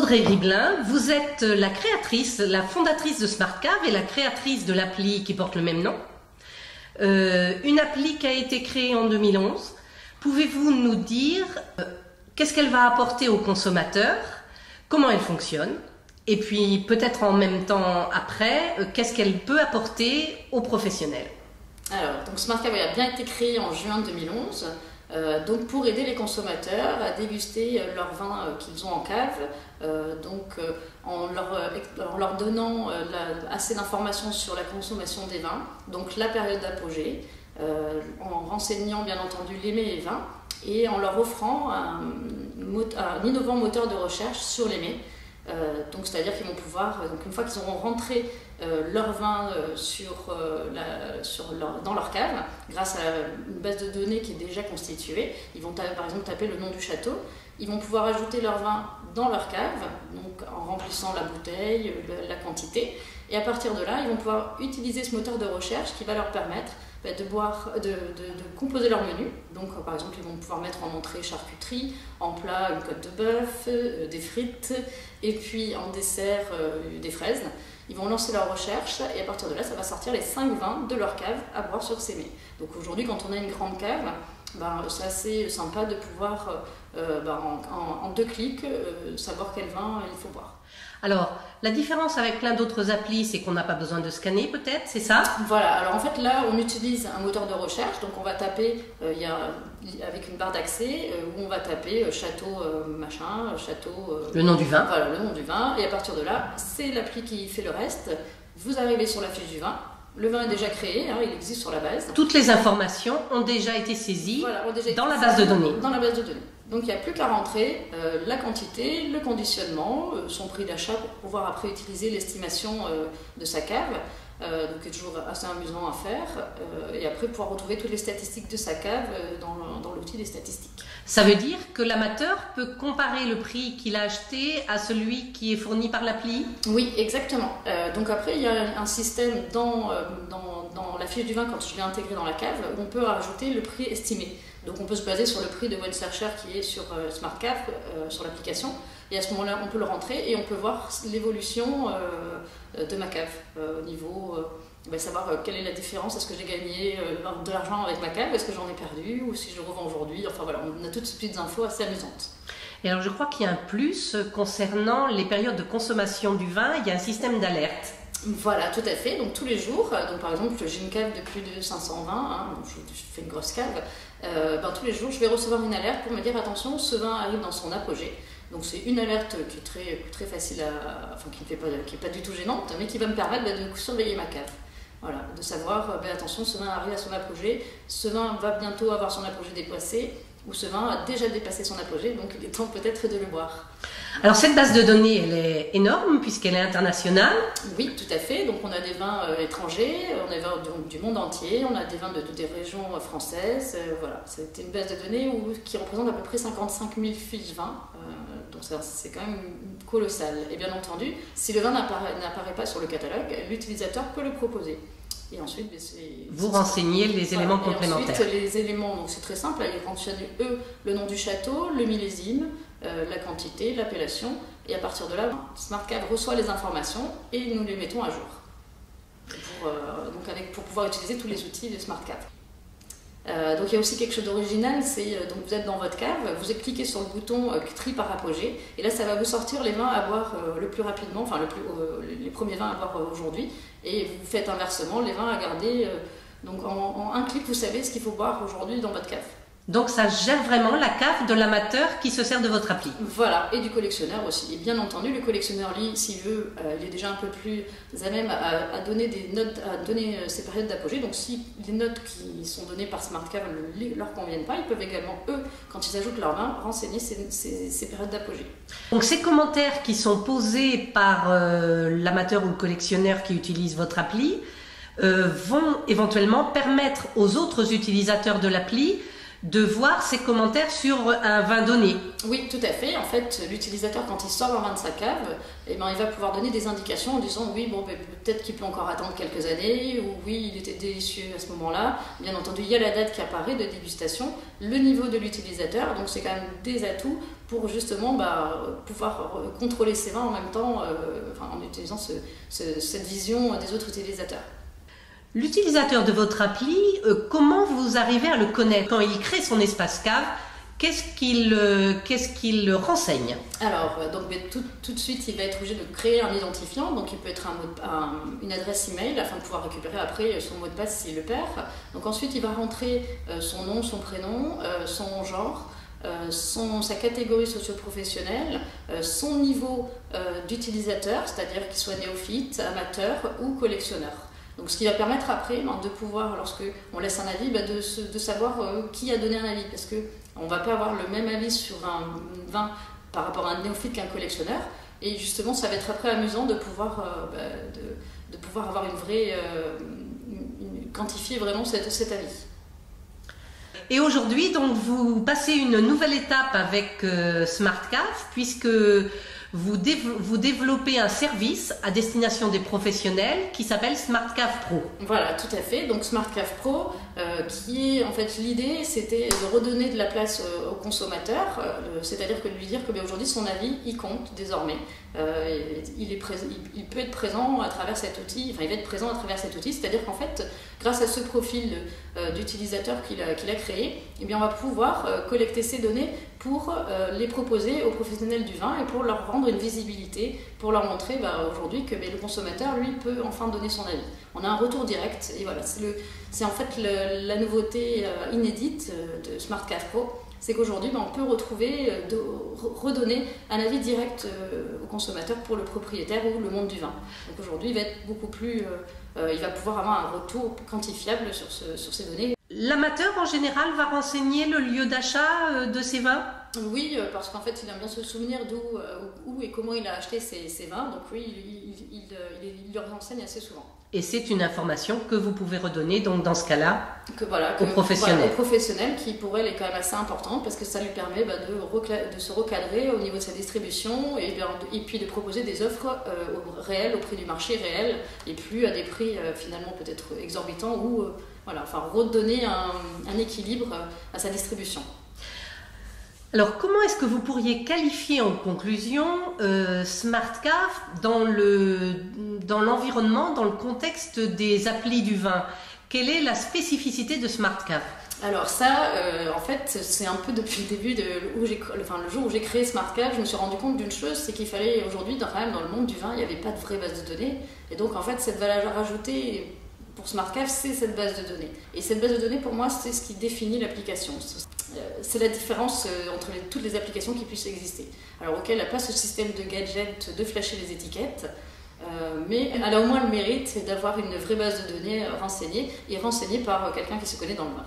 Audrey Griblin, vous êtes la créatrice, la fondatrice de SmartCave et la créatrice de l'appli qui porte le même nom. Une appli qui a été créée en 2011. Pouvez-vous nous dire qu'est-ce qu'elle va apporter aux consommateurs, comment elle fonctionne, et puis peut-être en même temps après, qu'est-ce qu'elle peut apporter aux professionnels? Alors, donc SmartCave a bien été créé en juin 2011. Donc pour aider les consommateurs à déguster leur vin qu'ils ont en cave, en leur donnant assez d'informations sur la consommation des vins, donc la période d'apogée, en renseignant bien entendu les mets et vins, et en leur offrant un innovant moteur de recherche sur les mets. Donc c'est-à-dire qu'ils vont pouvoir, donc une fois qu'ils auront rentré leur vin dans leur cave, grâce à une base de données qui est déjà constituée, ils vont par exemple taper le nom du château, ils vont pouvoir ajouter leur vin dans leur cave, donc en remplissant la bouteille, la quantité, et à partir de là, ils vont pouvoir utiliser ce moteur de recherche qui va leur permettre de composer leur menu. Donc par exemple, ils vont pouvoir mettre en entrée charcuterie, en plat une côte de bœuf, des frites, et puis en dessert des fraises. Ils vont lancer leur recherche et à partir de là, ça va sortir les 5 vins de leur cave à boire sur ces mets. Donc aujourd'hui, quand on a une grande cave, c'est assez sympa de pouvoir, en 2 clics, savoir quel vin il faut boire. Alors, la différence avec plein d'autres applis, c'est qu'on n'a pas besoin de scanner peut-être, c'est ça? Voilà, alors en fait là, on utilise un moteur de recherche, donc on va taper, avec une barre d'accès, où on va taper château machin, château... le nom du vin. Voilà, le nom du vin, et à partir de là, c'est l'appli qui fait le reste. Vous arrivez sur la fiche du vin, le vin est déjà créé, il existe sur la base. Toutes les informations ont déjà été saisies dans la base de données. Dans la base de données. Donc il n'y a plus qu'à rentrer la quantité, le conditionnement, son prix d'achat pour pouvoir après utiliser l'estimation de sa cave, donc c'est toujours assez amusant à faire, et après pouvoir retrouver toutes les statistiques de sa cave dans l'outil des statistiques. Ça veut dire que l'amateur peut comparer le prix qu'il a acheté à celui qui est fourni par l'appli? Oui, exactement. Donc après il y a un système dans la fiche du vin, quand je l'ai intégré dans la cave, où on peut rajouter le prix estimé. Donc on peut se baser sur le prix de Wine Searcher qui est sur SmartCave, sur l'application, et à ce moment-là on peut le rentrer et on peut voir l'évolution de ma cave au niveau, savoir quelle est la différence, est-ce que j'ai gagné de l'argent avec ma cave, est-ce que j'en ai perdu, ou si je revends aujourd'hui, enfin voilà, on a toutes ces petites infos assez amusantes. Et alors je crois qu'il y a un plus concernant les périodes de consommation du vin, il y a un système d'alerte. Voilà, tout à fait. Donc tous les jours, donc par exemple, j'ai une cave de plus de 500 vins, donc je fais une grosse cave. Tous les jours, je vais recevoir une alerte pour me dire attention, ce vin arrive dans son apogée. Donc c'est une alerte qui est très facile qui n'est pas du tout gênante, mais qui va me permettre de surveiller ma cave. Voilà, de savoir attention, ce vin arrive à son apogée, ce vin va bientôt avoir son apogée dépassé, ou ce vin a déjà dépassé son apogée, donc il est temps peut-être de le boire. Alors cette base de données, elle est énorme puisqu'elle est internationale. Oui, tout à fait. Donc on a des vins étrangers, on a des vins du monde entier, on a des vins des régions françaises. Voilà, c'est une base de données qui représente à peu près 55 000 fiches vins. Donc c'est quand même colossal. Et bien entendu, si le vin n'apparaît pas sur le catalogue, l'utilisateur peut le proposer. Et ensuite, vous renseignez les éléments complémentaires. Ensuite, les éléments, donc c'est très simple, ils renseignent le nom du château, le millésime, la quantité, l'appellation, et à partir de là, SmartCave reçoit les informations et nous les mettons à jour pour pouvoir utiliser tous les outils de SmartCave. Donc il y a aussi quelque chose d'original, donc vous êtes dans votre cave, vous cliquez sur le bouton tri par apogée, et là ça va vous sortir les vins à boire le plus rapidement, les premiers vins à boire aujourd'hui, et vous faites inversement les vins à garder. Donc en un clic, vous savez ce qu'il faut boire aujourd'hui dans votre cave. Donc ça gère vraiment la cave de l'amateur qui se sert de votre appli. Voilà, et du collectionneur aussi. Et bien entendu, le collectionneur, lui, s'il veut, il est déjà un peu plus à même à donner des notes, à donner ses périodes d'apogée. Donc si les notes qui sont données par SmartCave ne leur conviennent pas, ils peuvent également, eux, quand ils ajoutent leur vin, renseigner ces périodes d'apogée. Donc ces commentaires qui sont posés par l'amateur ou le collectionneur qui utilise votre appli vont éventuellement permettre aux autres utilisateurs de l'appli de voir ses commentaires sur un vin donné. Oui, tout à fait. En fait, l'utilisateur, quand il sort un vin de sa cave, eh ben, il va pouvoir donner des indications en disant oui, bon, peut-être qu'il peut encore attendre quelques années, ou oui, il était délicieux à ce moment-là. Bien entendu, il y a la date qui apparaît de dégustation, le niveau de l'utilisateur, donc c'est quand même des atouts pour justement pouvoir contrôler ses vins en même temps, en utilisant cette vision des autres utilisateurs. L'utilisateur de votre appli, comment vous arrivez à le connaître? Quand il crée son espace cave, qu'est-ce qu'il renseigne? Alors, tout de suite, il va être obligé de créer un identifiant. Donc, il peut être une adresse email afin de pouvoir récupérer après son mot de passe s'il le perd. Donc, ensuite, il va rentrer son nom, son prénom, son genre, sa catégorie socio-professionnelle, son niveau d'utilisateur, c'est-à-dire qu'il soit néophyte, amateur ou collectionneur. Donc, ce qui va permettre après de pouvoir, lorsqu'on laisse un avis, de savoir qui a donné un avis. Parce qu'on ne va pas avoir le même avis sur un vin par rapport à un néophyte qu'un collectionneur. Et justement, ça va être après amusant de pouvoir avoir quantifier vraiment cet avis. Et aujourd'hui, donc, vous passez une nouvelle étape avec SmartCave, puisque vous développez un service à destination des professionnels qui s'appelle SmartCave Pro. Voilà, tout à fait. Donc SmartCave Pro, qui est en fait l'idée, c'était de redonner de la place au consommateur, c'est-à-dire que de lui dire que aujourd'hui son avis, il compte désormais. Il peut être présent à travers cet outil, il va être présent à travers cet outil, c'est-à-dire qu'en fait, grâce à ce profil d'utilisateur qu'il a créé, eh bien, on va pouvoir collecter ces données pour les proposer aux professionnels du vin et pour leur rendre une visibilité, pour leur montrer aujourd'hui que le consommateur, lui, peut enfin donner son avis. On a un retour direct et voilà, c'est en fait la nouveauté inédite de SmartCave Pro, c'est qu'aujourd'hui, on peut redonner un avis direct au consommateur pour le propriétaire ou le monde du vin. Donc aujourd'hui, il va être beaucoup plus, il va pouvoir avoir un retour quantifiable sur ces données. L'amateur, en général, va renseigner le lieu d'achat de ses vins? Oui, parce qu'en fait, il aime bien se souvenir où et comment il a acheté ses vins. Donc oui, il leur renseigne assez souvent. Et c'est une information que vous pouvez redonner, donc dans ce cas-là, aux professionnels. Voilà, aux professionnels, qui pour elle est quand même assez importante parce que ça lui permet de se recadrer au niveau de sa distribution et puis de proposer des offres réelles, au prix du marché réel et plus à des prix finalement peut-être exorbitants ou redonner un équilibre à sa distribution. Alors, comment est-ce que vous pourriez qualifier en conclusion SmartCave dans l'environnement, dans le contexte des applis du vin? Quelle est la spécificité de SmartCave? Alors ça, en fait, c'est un peu depuis le début, le jour où j'ai créé SmartCave, je me suis rendu compte d'une chose, c'est qu'il fallait aujourd'hui, quand même dans le monde du vin, il n'y avait pas de vraie base de données. Et donc en fait, cette valeur ajoutée pour SmartCave, c'est cette base de données. Et cette base de données, pour moi, c'est ce qui définit l'application. C'est la différence entre toutes les applications qui puissent exister. Alors auquel elle n'a pas ce système de gadget de flasher les étiquettes, mais elle a au moins le mérite d'avoir une vraie base de données renseignée par quelqu'un qui se connaît dans le vin.